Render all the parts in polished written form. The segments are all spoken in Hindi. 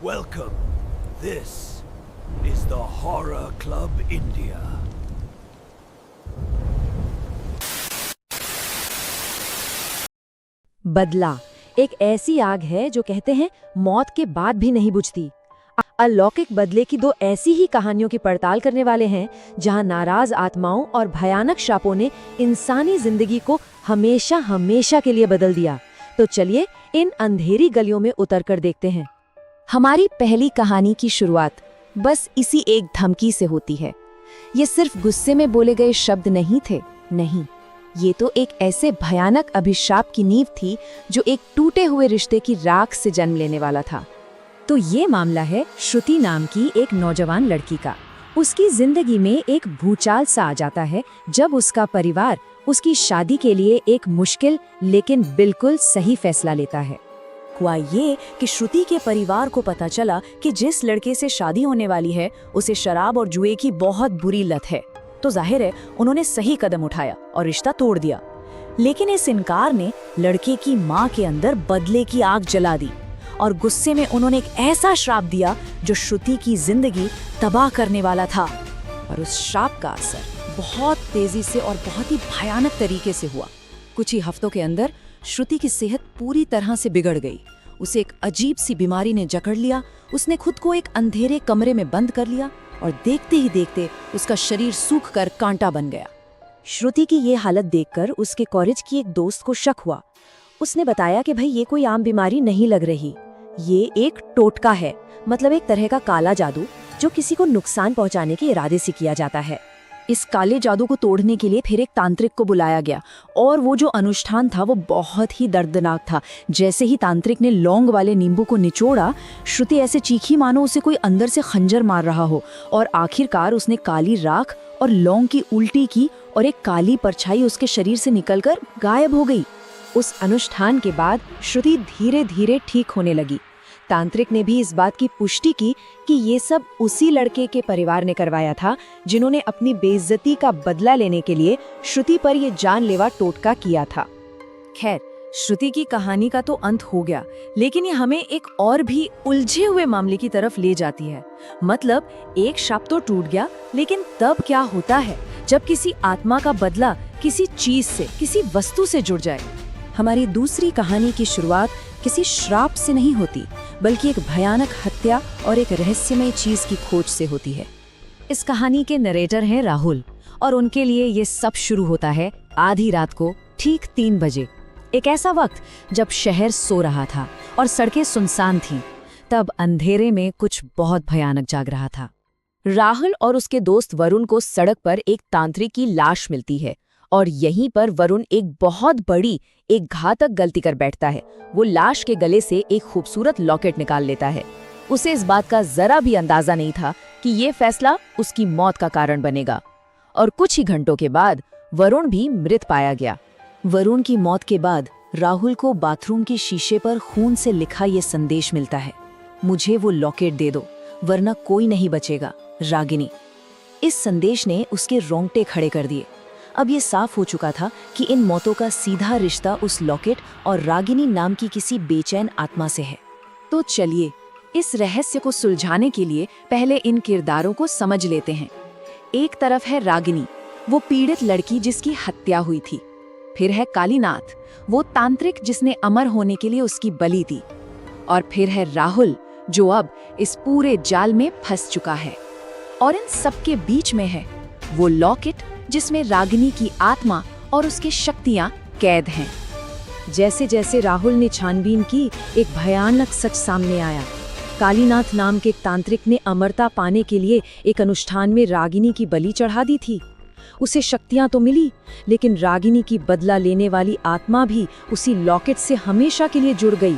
Welcome. This is the Horror Club India. बदला एक ऐसी आग है जो कहते हैं मौत के बाद भी नहीं बुझती। अलौकिक बदले की दो ऐसी ही कहानियों की पड़ताल करने वाले हैं जहां नाराज आत्माओं और भयानक शापों ने इंसानी जिंदगी को हमेशा हमेशा के लिए बदल दिया। तो चलिए इन अंधेरी गलियों में उतर कर देखते हैं। हमारी पहली कहानी की शुरुआत बस इसी एक धमकी से होती है। ये सिर्फ गुस्से में बोले गए शब्द नहीं थे, नहीं, ये तो एक ऐसे भयानक अभिशाप की नींव थी जो एक टूटे हुए रिश्ते की राख से जन्म लेने वाला था। तो ये मामला है श्रुति नाम की एक नौजवान लड़की का। उसकी जिंदगी में एक भूचाल सा आ जाता है जब उसका परिवार उसकी शादी के लिए एक मुश्किल लेकिन बिल्कुल सही फैसला लेता है। हुआ ये कि श्रुति के परिवार को पता चला कि जिस लड़के से शादी होने वाली है उसे शराब और जुए की बहुत बुरी लत है। तो जाहिर है उन्होंने सही कदम उठाया और रिश्ता तोड़ दिया। लेकिन इस इनकार ने लड़के की मां के अंदर बदले की आग जला दी और गुस्से में उन्होंने एक ऐसा श्राप दिया जो श्रुति की जिंदगी तबाह करने वाला था। और उस श्राप का असर बहुत तेजी से और बहुत ही भयानक तरीके से हुआ। कुछ ही हफ्तों के अंदर श्रुति की सेहत पूरी तरह से बिगड़ गई। उसे एक अजीब सी बीमारी ने जकड़ लिया। उसने खुद को एक अंधेरे कमरे में बंद कर लिया और देखते ही देखते उसका शरीर सूख कर कांटा बन गया। श्रुति की ये हालत देखकर उसके कॉलेज की एक दोस्त को शक हुआ। उसने बताया कि भाई ये कोई आम बीमारी नहीं लग रही, ये एक टोटका है, मतलब एक तरह का काला जादू जो किसी को नुकसान पहुंचाने के इरादे से किया जाता है। इस काले जादू को तोड़ने के लिए फिर एक तांत्रिक को बुलाया गया और वो जो अनुष्ठान था वो बहुत ही दर्दनाक था। जैसे ही तांत्रिक ने लौंग वाले नींबू को निचोड़ा, श्रुति ऐसे चीखी मानो उसे कोई अंदर से खंजर मार रहा हो और आखिरकार उसने काली राख और लौंग की उल्टी की और एक काली परछाई उसके शरीर से निकलकर गायब हो गई। उस अनुष्ठान के बाद श्रुति धीरे धीरे ठीक होने लगी। तांत्रिक ने भी इस बात की पुष्टि की कि ये सब उसी लड़के के परिवार ने करवाया था जिन्होंने अपनी बेइज्जती का बदला लेने के लिए श्रुति पर ये जानलेवा टोटका किया था। खैर, श्रुति की कहानी का तो अंत हो गया, लेकिन ये हमें एक और भी उलझे हुए मामले की तरफ ले जाती है। मतलब एक शाप तो टूट गया, लेकिन तब क्या होता है जब किसी आत्मा का बदला किसी चीज से, किसी वस्तु से जुड़ जाए। हमारी दूसरी कहानी की शुरुआत किसी श्राप से नहीं होती, बल्कि एक भयानक हत्या और एक रहस्यमय चीज की खोज से होती है। इस कहानी के नरेटर हैं राहुल और उनके लिए ये सब शुरू होता है आधी रात को ठीक 3 बजे। एक ऐसा वक्त जब शहर सो रहा था और सड़कें सुनसान थीं। तब अंधेरे में कुछ बहुत भयानक जाग रहा था। राहुल और उसके दोस्त वरुण को सड़क पर एक तांत्रिक की लाश मिलती है और यहीं पर वरुण एक बहुत बड़ी, एक घातक गलती कर बैठता है। वो लाश के गले से एक खूबसूरत लॉकेट निकाल लेता है। उसे इस बात का जरा भी अंदाजा नहीं था कि ये फैसला उसकी मौत का कारण बनेगा। और कुछ ही घंटों के बाद वरुण भी मृत पाया गया। वरुण की मौत के बाद राहुल को बाथरूम के शीशे पर खून से लिखा ये संदेश मिलता है, मुझे वो लॉकेट दे दो वरना कोई नहीं बचेगा, रागिनी। इस संदेश ने उसके रोंगटे खड़े कर दिए। अब ये साफ हो चुका था कि इन मौतों का सीधा रिश्ता उस लॉकेट और रागिनी नाम की किसी बेचैन आत्मा से है। तो चलिए इस रहस्य को सुलझाने के लिए पहले इन किरदारों को समझ लेते हैं। एक तरफ है रागिनी, वो पीड़ित लड़की जिसकी हत्या हुई थी। फिर है कालीनाथ, वो तांत्रिक जिसने अमर होने के लिए उसकी बलि दी। और फिर है राहुल, जो अब इस पूरे जाल में फंस चुका है। और इन सबके बीच में है वो लॉकेट जिसमें रागिनी की आत्मा और उसकी शक्तियां कैद हैं। जैसे जैसे राहुल ने छानबीन की, एक भयानक सच सामने आया। कालीनाथ नाम के एक तांत्रिक ने अमरता पाने के लिए एक अनुष्ठान में रागिनी की बलि चढ़ा दी थी। उसे शक्तियां तो मिली, लेकिन रागिनी की बदला लेने वाली आत्मा भी उसी लॉकेट से हमेशा के लिए जुड़ गई।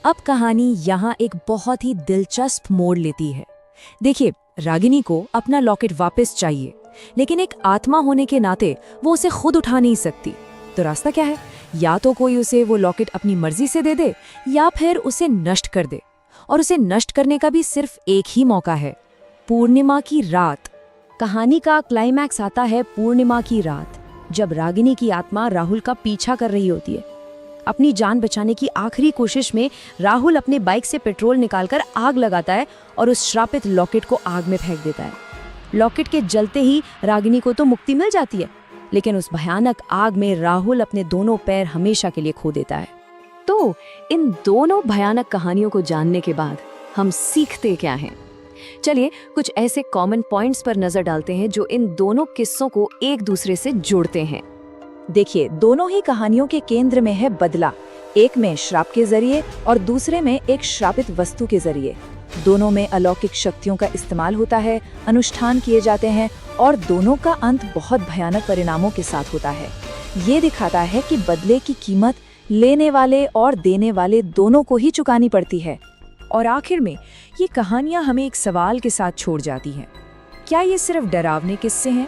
अब कहानी यहाँ एक बहुत ही दिलचस्प मोड़ लेती है। देखिए, रागिनी को अपना लॉकेट वापस चाहिए, लेकिन एक आत्मा होने के नाते वो उसे खुद उठा नहीं सकती। तो रास्ता क्या है? या तो कोई उसे वो लॉकेट अपनी मर्जी से दे दे, या फिर उसे नष्ट कर दे। और उसे नष्ट करने का भी सिर्फ एक ही मौका है, पूर्णिमा की रात। कहानी का क्लाइमैक्स आता है पूर्णिमा की रात, जब रागिनी की आत्मा राहुल का पीछा कर रही होती है। अपनी जान बचाने की आखिरी कोशिश में राहुल अपने बाइक से पेट्रोल निकालकर आग लगाता है और उस श्रापित लॉकेट को आग में फेंक देता है। लॉकेट के जलते ही रागिनी को तो मुक्ति मिल जाती है, लेकिन उस भयानक आग में राहुल अपने दोनों पैर हमेशा के लिए खो देता है। तो इन दोनों भयानक कहानियों को जानने के बाद हम सीखते क्या हैं? चलिए कुछ ऐसे कॉमन पॉइंट्स पर नजर डालते हैं जो इन दोनों किस्सों को एक दूसरे से जोड़ते हैं। देखिए, दोनों ही कहानियों के केंद्र में है बदला, एक में श्राप के जरिए और दूसरे में एक श्रापित वस्तु के जरिए। दोनों में अलौकिक शक्तियों का इस्तेमाल होता है, अनुष्ठान किए जाते हैं और दोनों का अंत बहुत भयानक परिणामों के साथ होता है। ये दिखाता है कि बदले की कीमत लेने वाले और देने वाले दोनों को ही चुकानी पड़ती है। और आखिर में ये कहानियां हमें एक सवाल के साथ छोड़ जाती हैं। क्या ये सिर्फ डरावने किस्से हैं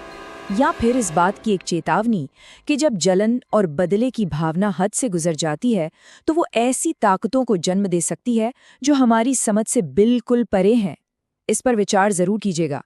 या फिर इस बात की एक चेतावनी कि जब जलन और बदले की भावना हद से गुजर जाती है तो वो ऐसी ताकतों को जन्म दे सकती है जो हमारी समझ से बिल्कुल परे हैं? इस पर विचार जरूर कीजिएगा।